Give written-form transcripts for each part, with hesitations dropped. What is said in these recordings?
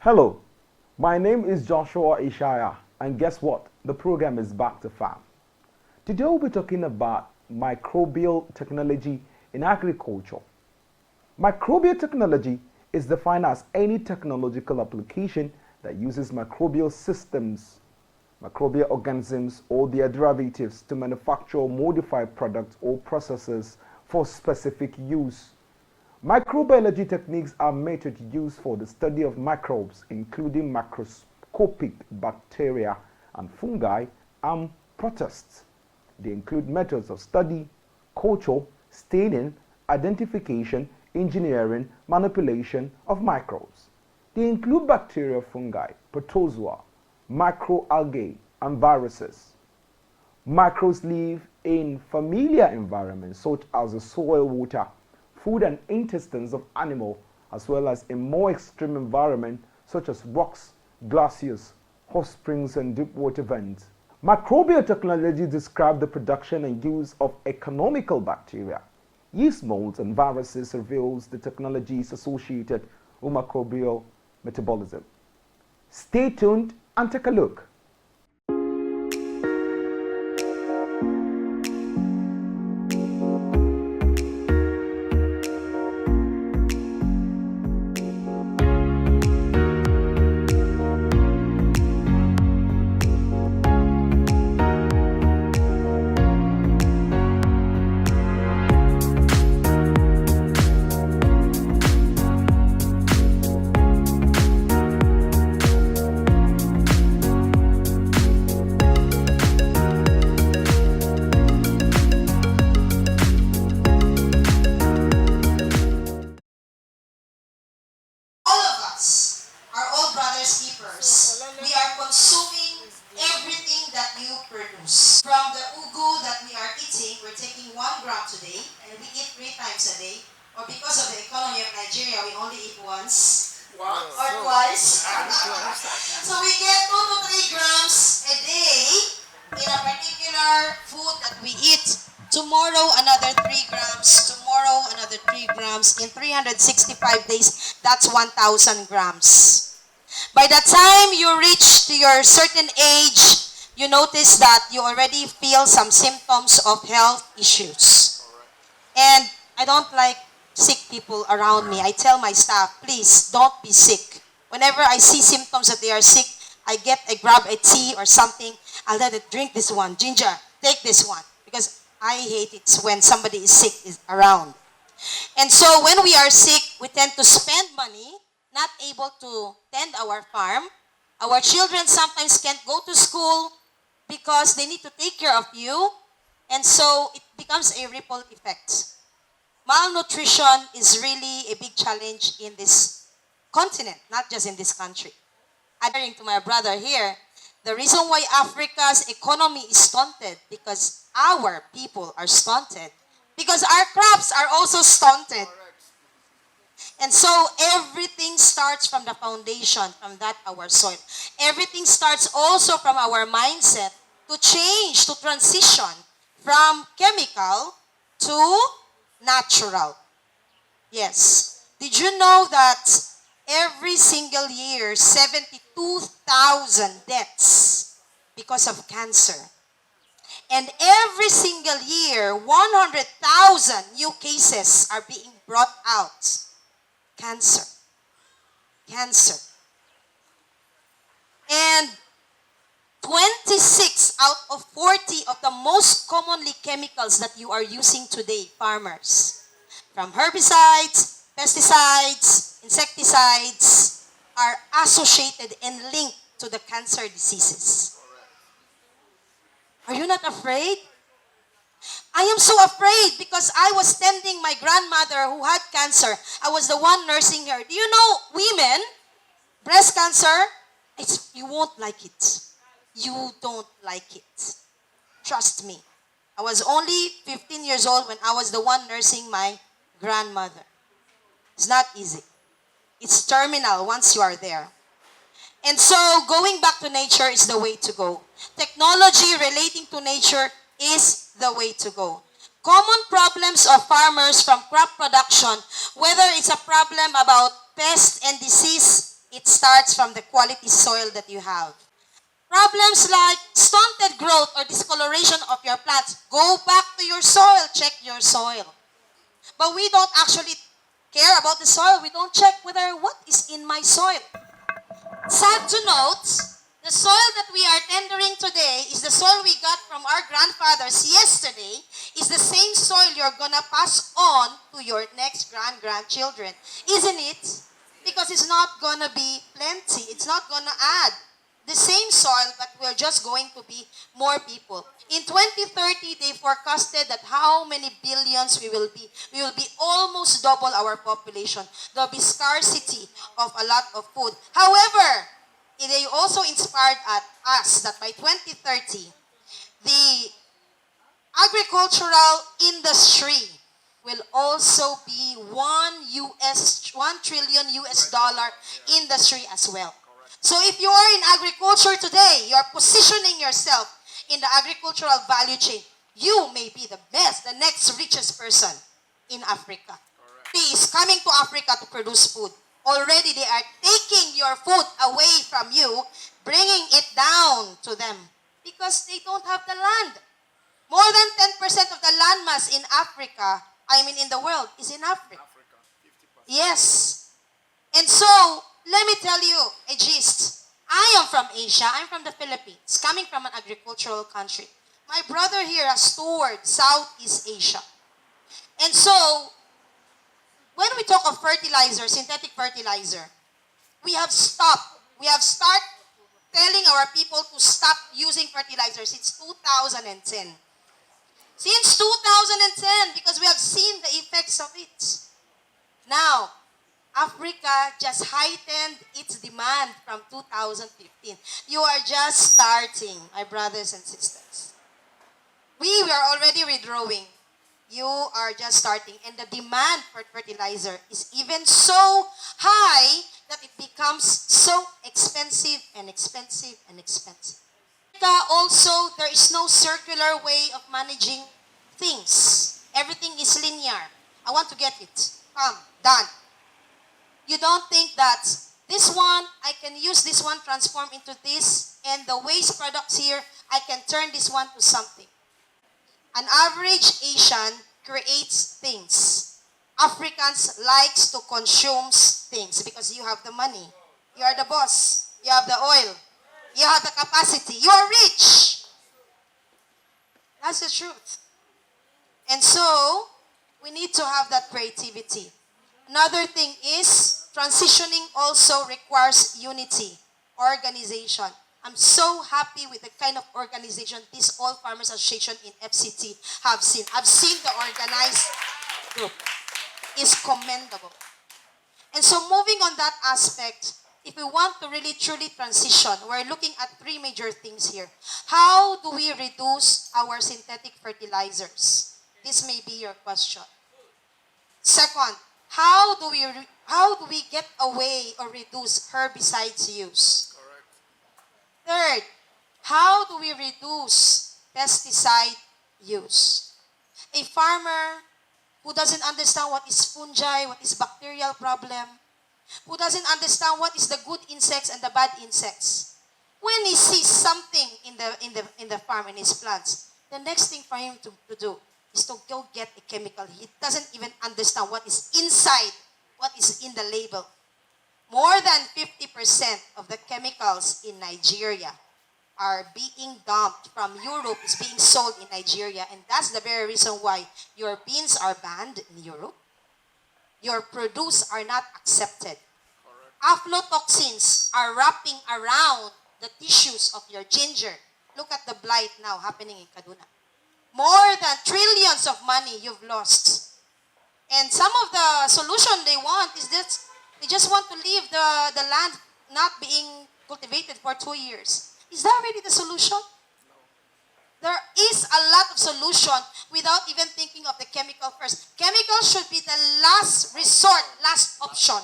Hello, my name is Joshua Ishaya, and guess what? The program is back to farm. Today we'll be talking about microbial technology in agriculture. Microbial technology is defined as any technological application that uses microbial systems, microbial organisms, or their derivatives to manufacture or modify products or processes for specific use. Microbiology techniques are methods used for the study of microbes, including macroscopic bacteria and fungi and protists. They include methods of study, culture, staining, identification, engineering, manipulation of microbes. They include bacteria, fungi, protozoa, microalgae, and viruses. Microbes live in familiar environments such as the soil, water, food and intestines of animals, as well as in more extreme environments such as rocks, glaciers, hot springs, and deep water vents. Microbial technology describes the production and use of economical bacteria. Yeast molds and viruses reveals the technologies associated with microbial metabolism. Stay tuned and take a look. All of us are all brothers keepers. We are consuming everything that you produce. From the ugu that we are eating, we're taking 1 gram today, and we eat 3 times a day. Or because of the economy of Nigeria, we only eat once. Or twice. So we get 2 to 3 grams a day in a particular food that we eat. Tomorrow, another 3 grams. Tomorrow, another 3 grams. In 365 days, that's 1,000 grams. By the time you reach to your certain age, you notice that you already feel some symptoms of health issues. And I don't like sick people around me. I tell my staff, please don't be sick. Whenever I see symptoms that they are sick, I grab a tea or something. I'll let it drink this one. Ginger, take this one. Because I hate it when somebody is sick is around. And so when we are sick, we tend to spend money, not able to tend our farm. Our children sometimes can't go to school because they need to take care of you. And so it becomes a ripple effect. Malnutrition is really a big challenge in this continent, not just in this country. Adhering to my brother here, the reason why Africa's economy is stunted because our people are stunted. Because our crops are also stunted. And so everything starts from the foundation, from that our soil. Everything starts also from our mindset to change, to transition from chemical to natural. Yes. Did you know that every single year, 72,000 deaths because of cancer? And every single year, 100,000 new cases are being brought out. Cancer. Cancer. And 26 out of 40 of the most commonly chemicals that you are using today, farmers, from herbicides, pesticides, insecticides, are associated and linked to the cancer diseases. Are you not afraid? I am so afraid because I was tending my grandmother who had cancer. I was the one nursing her. Do you know, women, breast cancer, you won't like it. You don't like it. Trust me. I was only 15 years old when I was the one nursing my grandmother. It's not easy. It's terminal once you are there. And so going back to nature is the way to go. Technology relating to nature is the way to go. Common problems of farmers from crop production, whether it's a problem about pest and disease It starts from the quality soil that you have. Problems like stunted growth or discoloration of your plants, go back to your soil, check your soil. But we don't actually care about the soil. We don't check whether what is in my soil. Sad to note, the soil that we are tendering today is the soil we got from our grandfathers yesterday, is the same soil you're gonna pass on to your next grandchildren. Isn't it? Because it's not gonna be plenty. It's not gonna add the same soil, but we're just going to be more people. In 2030, they forecasted that how many billions we will be. We will be almost double our population. There'll be scarcity of a lot of food. However, they also inspired at us that by 2030, the agricultural industry will also be 1 trillion US dollar industry as well. So if you are in agriculture today, you are positioning yourself in the agricultural value chain, you may be the best, the next richest person in Africa. He is coming to Africa to produce food. Already they are taking your food away from you, bringing it down to them because they don't have the land. More than 10% of the landmass in Africa, in the world, is in Africa. Yes. And so, let me tell you a gist. I am from Asia. I'm from the Philippines, coming from an agricultural country. My brother here has toured Southeast Asia. And so, when we talk of fertilizer, synthetic fertilizer, we have started telling our people to stop using fertilizer since 2010. Since 2010, because we have seen the effects of it. Now, Africa just heightened its demand from 2015. You are just starting, my brothers and sisters. We were already withdrawing. You are just starting. And the demand for fertilizer is even so high that it becomes so expensive and expensive and expensive. Also, there is no circular way of managing things. Everything is linear. I want to get it. Done. You don't think that this one, I can use this one, transform into this, and the waste products here, I can turn this one to something. An average Asian creates things. Africans likes to consume things because you have the money. You are the boss. You have the oil. You have the capacity. You are rich. That's the truth. And so, we need to have that creativity. Another thing is, transitioning also requires unity, organization. I'm so happy with the kind of organization this All Farmers Association in FCT have seen. I've seen the organized group. It's commendable. And so moving on that aspect, if we want to really truly transition, we're looking at three major things here. How do we reduce our synthetic fertilizers? This may be your question. Second, how do we get away or reduce herbicides use? Third, how do we reduce pesticide use? A farmer who doesn't understand what is fungi, what is bacterial problem, who doesn't understand what is the good insects and the bad insects. When he sees something in the farm, in his plants, the next thing for him to do is to go get a chemical. He doesn't even understand what is inside, what is in the label. More than 50% of the chemicals in Nigeria are being dumped from Europe, is being sold in Nigeria, and that's the very reason why your beans are banned in Europe. Your produce are not accepted. Aflatoxins are wrapping around the tissues of your ginger. Look at the blight now happening in Kaduna. More than trillions of money you've lost. And some of the solution they want is that they just want to leave the land not being cultivated for 2 years. Is that really the solution? There is a lot of solution without even thinking of the chemical first. Chemical should be the last resort, last option.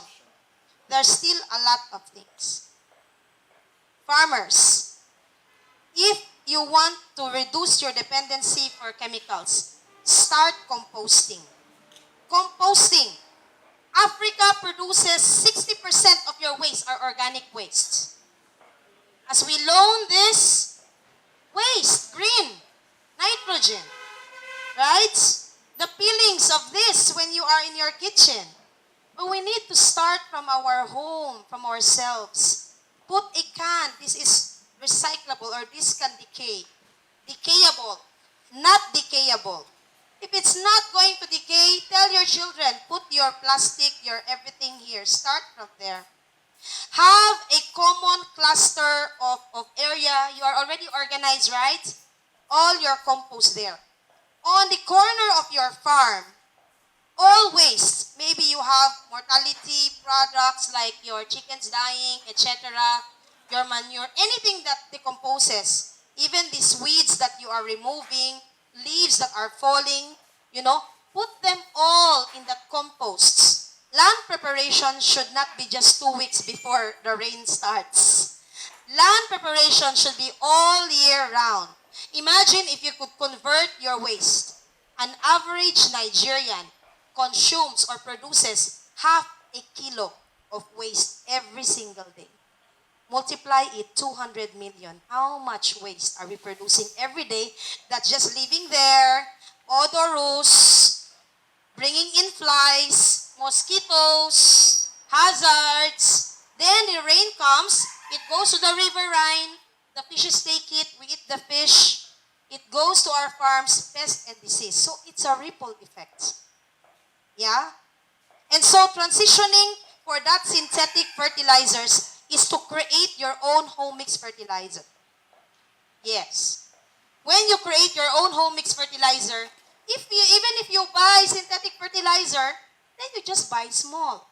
There's still a lot of things. Farmers, if you want to reduce your dependency for chemicals, start composting. Composting. Africa produces 60% of your waste are organic waste. As we loan this waste, green, nitrogen, right? The peelings of this when you are in your kitchen. But we need to start from our home, from ourselves. Put a can. This is recyclable or this can decay. Decayable, not decayable. If it's not going to decay, tell your children, put your plastic, your everything here. Start from there. Have a common cluster of area. You are already organized, right? All your compost there. On the corner of your farm, all waste. Maybe you have mortality products like your chickens dying, etc., your manure, anything that decomposes, even these weeds that you are removing, leaves that are falling, put them all in the composts. Land preparation should not be just 2 weeks before the rain starts. Land preparation should be all year round. Imagine if you could convert your waste. An average Nigerian consumes or produces half a kilo of waste every single day. Multiply it 200 million. How much waste are we producing every day that's just living there, odorous, bringing in flies, mosquitoes, hazards. Then the rain comes, it goes to the riverine, the fishes take it, we eat the fish, it goes to our farms, pest and disease. So it's a ripple effect. Yeah? And so transitioning for that synthetic fertilizers is to create your own home mix fertilizer. Yes. When you create your own home mix fertilizer, even if you buy synthetic fertilizer, then you just buy small.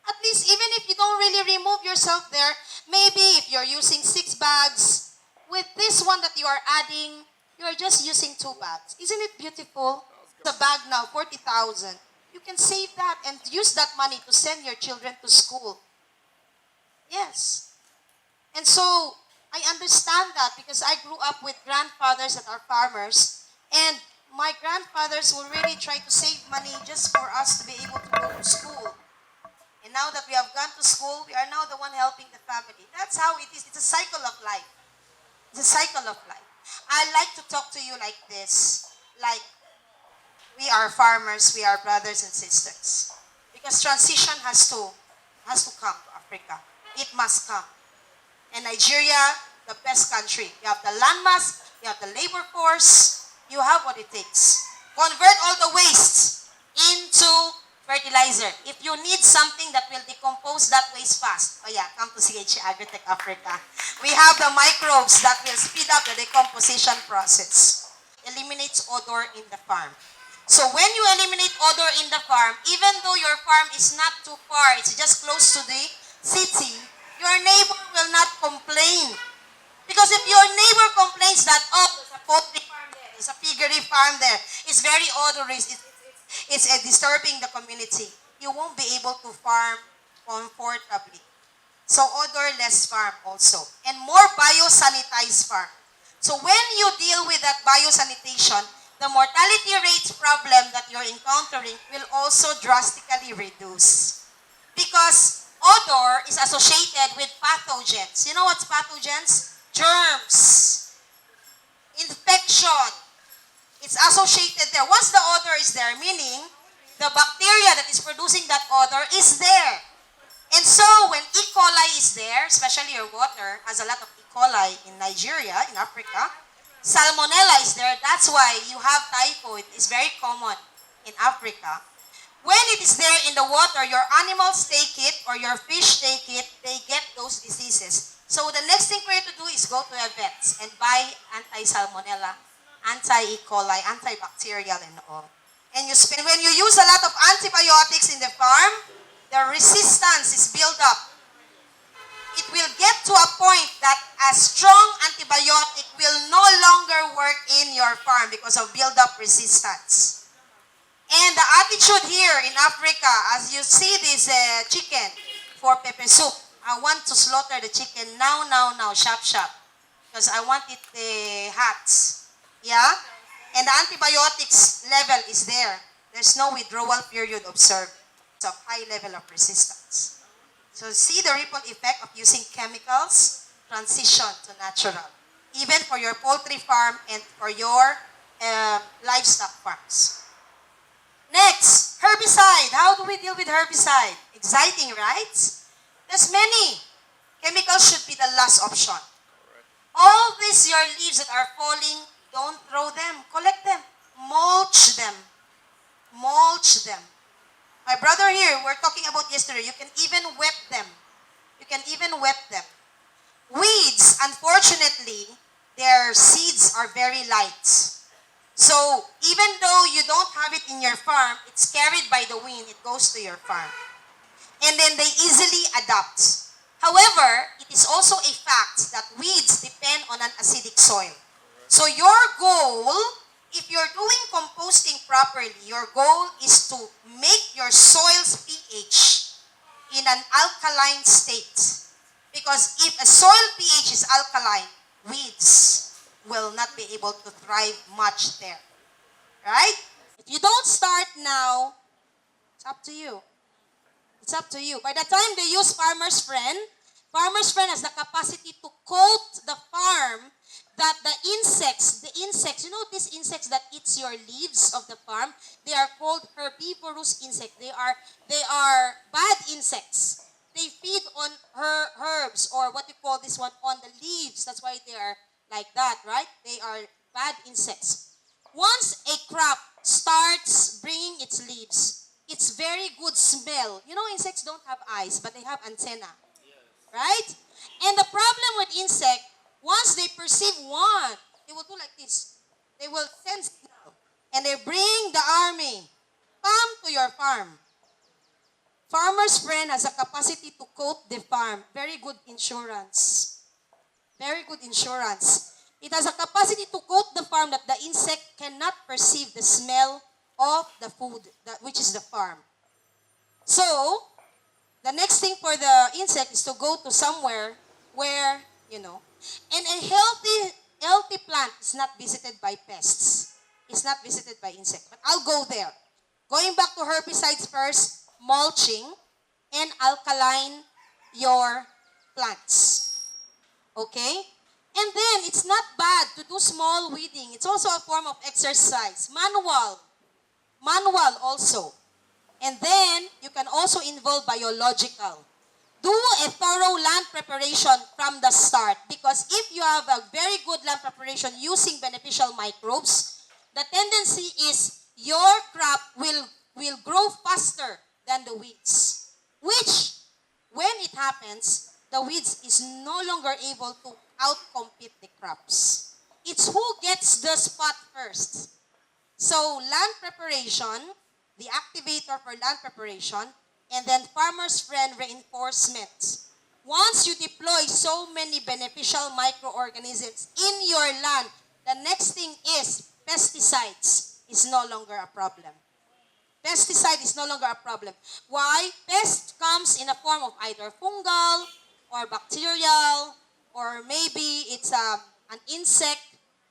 At least even if you don't really remove yourself there, maybe if you're using 6 bags, with this one that you are adding, you are just using 2 bags. Isn't it beautiful? The bag now, 40,000. You can save that and use that money to send your children to school. Yes. And so, I understand that because I grew up with grandfathers that are farmers, and my grandfathers will really try to save money just for us to be able to go to school. And now that we have gone to school, we are now the one helping the family. That's how it is. It's a cycle of life. It's a cycle of life. I like to talk to you like this. Like, we are farmers, we are brothers and sisters. Because transition has to come to Africa. It must come. And Nigeria, the best country. You have the landmass, you have the labor force, you have what it takes. Convert all the waste into fertilizer. If you need something that will decompose that waste fast, oh yeah, come to CH Agritech Africa. We have the microbes that will speed up the decomposition process. Eliminates odor in the farm. So when you eliminate odor in the farm, even though your farm is not too far, it's just close to the city, your neighbor will not complain. Because if your neighbor complains that, oh, there's a poultry farm there, there's a piggery farm there, it's very odorous, it's disturbing the community, you won't be able to farm comfortably. So odorless farm also. And more biosanitized farm. So when you deal with that biosanitation, the mortality rates problem that you're encountering will also drastically reduce. Because odor is associated with pathogens. You know what's pathogens? Germs. Infection. It's associated there. Once the odor is there, meaning the bacteria that is producing that odor is there. And so when E. coli is there, especially your water has a lot of E. coli in Nigeria, in Africa, salmonella is there. That's why you have typhoid. It's very common in Africa. When it is there in the water, your animals take it or your fish take it, they get those diseases. So the next thing for you to do is go to a vet and buy anti-salmonella, anti-E. coli, antibacterial and all. And when you use a lot of antibiotics in the farm, the resistance is built up. It will get to a point that a strong antibiotic will no longer work in your farm because of build-up resistance. And the attitude here in Africa, as you see this chicken for pepper soup, I want to slaughter the chicken now, sharp, because I want it hot. Yeah? And the antibiotics level is there. There's no withdrawal period observed. of high level of resistance. So see the ripple effect of using chemicals, transition to natural, even for your poultry farm and for your livestock farms. Next, herbicide. How do we deal with herbicide? Exciting, right? There's many. Chemicals should be the last option. All these your leaves that are falling, don't throw them. Collect them. Mulch them. Mulch them. My brother here, we're talking about yesterday, you can even wet them. You can even wet them. Weeds, unfortunately, their seeds are very light. So even though you don't have it in your farm, it's carried by the wind, it goes to your farm. And then they easily adapt. However, it is also a fact that weeds depend on an acidic soil. So your goal, if you're doing composting properly, your goal is to make your soil's pH in an alkaline state. Because if a soil pH is alkaline, weeds will not be able to thrive much there. Right? If you don't start now, it's up to you. It's up to you. By the time they use Farmer's Friend has the capacity to coat the farm that the insects, you know these insects that eats your leaves of the farm, they are called herbivorous insects. They are bad insects. They feed on herbs, or what you call this one, on the leaves. That's why they are like that, right? They are bad insects. Once a crop starts bringing its leaves, it's very good smell. You know, insects don't have eyes, but they have antenna. Right? And the problem with insect, once they perceive one, they will do like this. They will send signal. And they bring the army. Come to your farm. Farmer's Friend has a capacity to coat the farm. Very good insurance. Very good insurance. It has a capacity to coat the farm that the insect cannot perceive the smell of the food, which is the farm. So, the next thing for the insect is to go to somewhere where, and a healthy plant is not visited by pests. It's not visited by insects. But I'll go there. Going back to herbicides first, mulching, and alkaline your plants. Okay? And then, it's not bad to do small weeding. It's also a form of exercise. Manual also. And then, you can also involve biological. Do a thorough land preparation from the start, because if you have a very good land preparation using beneficial microbes, the tendency is your crop will grow faster than the weeds. Which, when it happens, the weeds is no longer able to outcompete the crops. It's who gets the spot first. So, land preparation, the activator for land preparation, and then Farmer's Friend reinforcement. Once you deploy so many beneficial microorganisms in your land, the next thing is pesticides is no longer a problem. Pesticide is no longer a problem. Why? Pest comes in a form of either fungal or bacterial, or maybe it's an insect,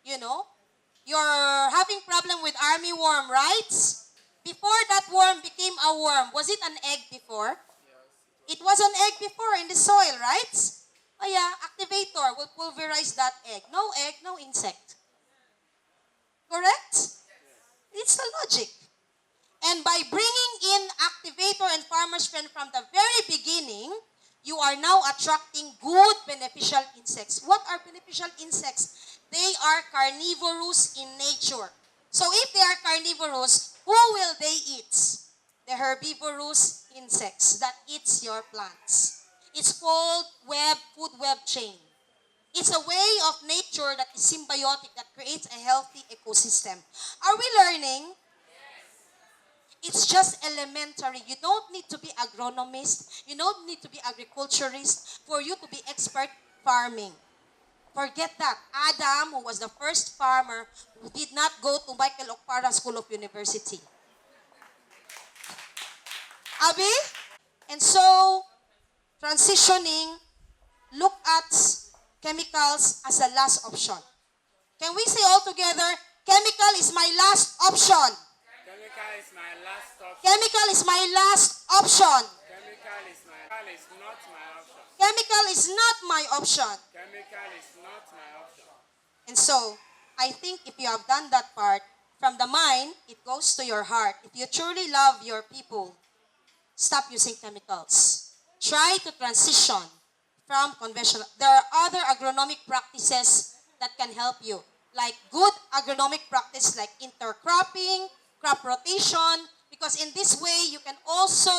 You're having problem with armyworm, right? Before that worm became a worm, was it an egg before? It was an egg before in the soil, right? Oh yeah, activator will pulverize that egg. No egg, no insect. Correct? It's the logic. And by bringing in activator and Farmer's Friend from the very beginning, you are now attracting good beneficial insects. What are beneficial insects? They are carnivorous in nature. So if they are carnivorous, who will they eat? The herbivorous insects that eats your plants. It's called food web chain. It's a way of nature that is symbiotic, that creates a healthy ecosystem. Are we learning? It's just elementary. You don't need to be agronomist. You don't need to be agriculturist for you to be expert farming. Forget that. Adam, who was the first farmer, who did not go to Michael Okpara School of University. Abi? And so, transitioning, look at chemicals as a last option. Can we say all together, chemical is my last option? Chemical is my last option. Chemical is my last option. Chemical is not my option. Chemical is not my option. Chemical is not my option. And so, I think if you have done that part, from the mind, it goes to your heart. If you truly love your people, stop using chemicals. Try to transition from conventional. There are other agronomic practices that can help you, like good agronomic practice like intercropping, crop rotation, because in this way you can also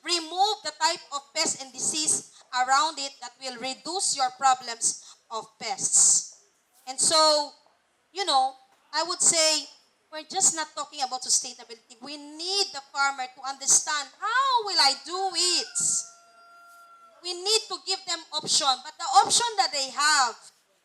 remove the type of pest and disease around it that will reduce your problems of pests. And so, I would say we're just not talking about sustainability. We need the farmer to understand how will I do it. We need to give them option, but the option that they have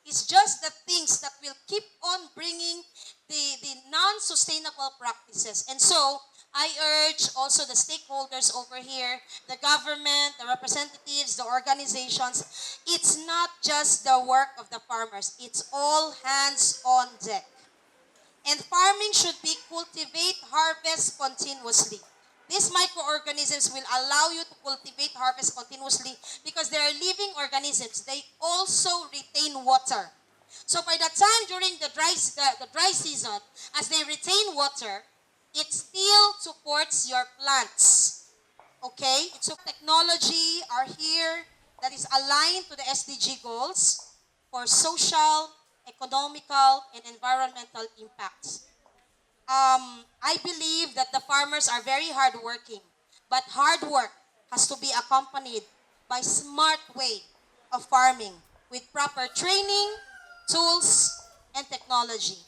is just the things that will keep on bringing the non-sustainable practices. And so, I urge also the stakeholders over here, the government, the representatives, the organizations, it's not just the work of the farmers, it's all hands on deck. And farming should be cultivate, harvest continuously. These microorganisms will allow you to cultivate, harvest continuously because they are living organisms. They also retain water. So by the time during the dry season, as they retain water, it still supports your plants. Okay? It's so technology are here that is aligned to the SDG goals for social, economical, and environmental impacts. I believe that the farmers are very hardworking, but hard work has to be accompanied by smart way of farming with proper training, tools, and technology.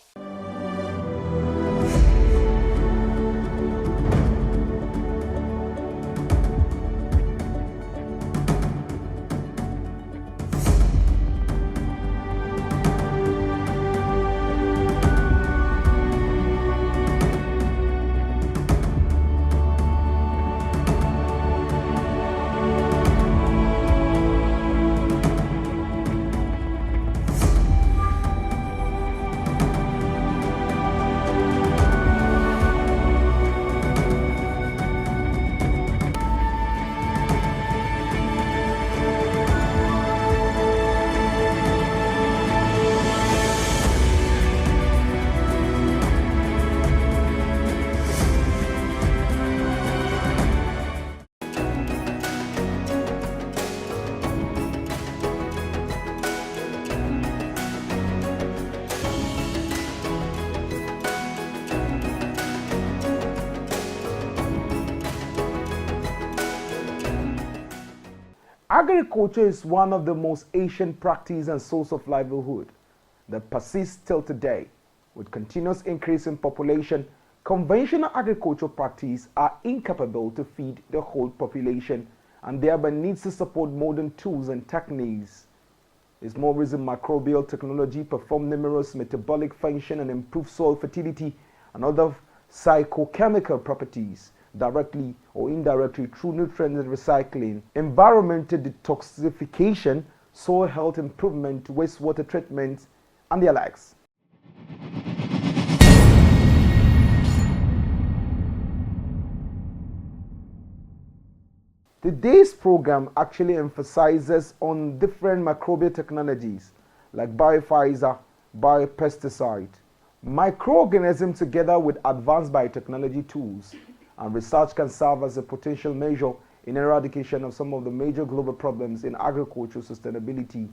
Agriculture is one of the most ancient practices and source of livelihood that persists till today. With continuous increase in population, conventional agricultural practices are incapable to feed the whole population and thereby needs to support modern tools and techniques. It's more reason microbial technology perform numerous metabolic function and improve soil fertility and other psychochemical properties directly or indirectly through nutrient recycling, environmental detoxification, soil health improvement, wastewater treatment, and the likes. Today's program actually emphasizes on different microbial technologies like biophysa, biopesticide, microorganisms together with advanced biotechnology tools, and research can serve as a potential measure in eradication of some of the major global problems in agricultural sustainability.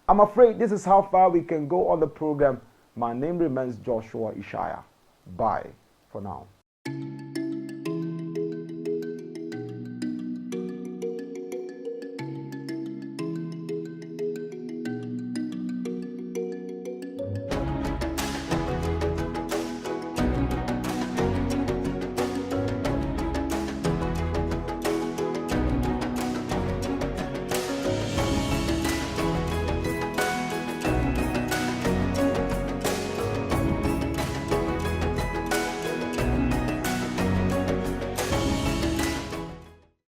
I'm afraid this is how far we can go on the program. My name remains Joshua Ishaya. Bye for now.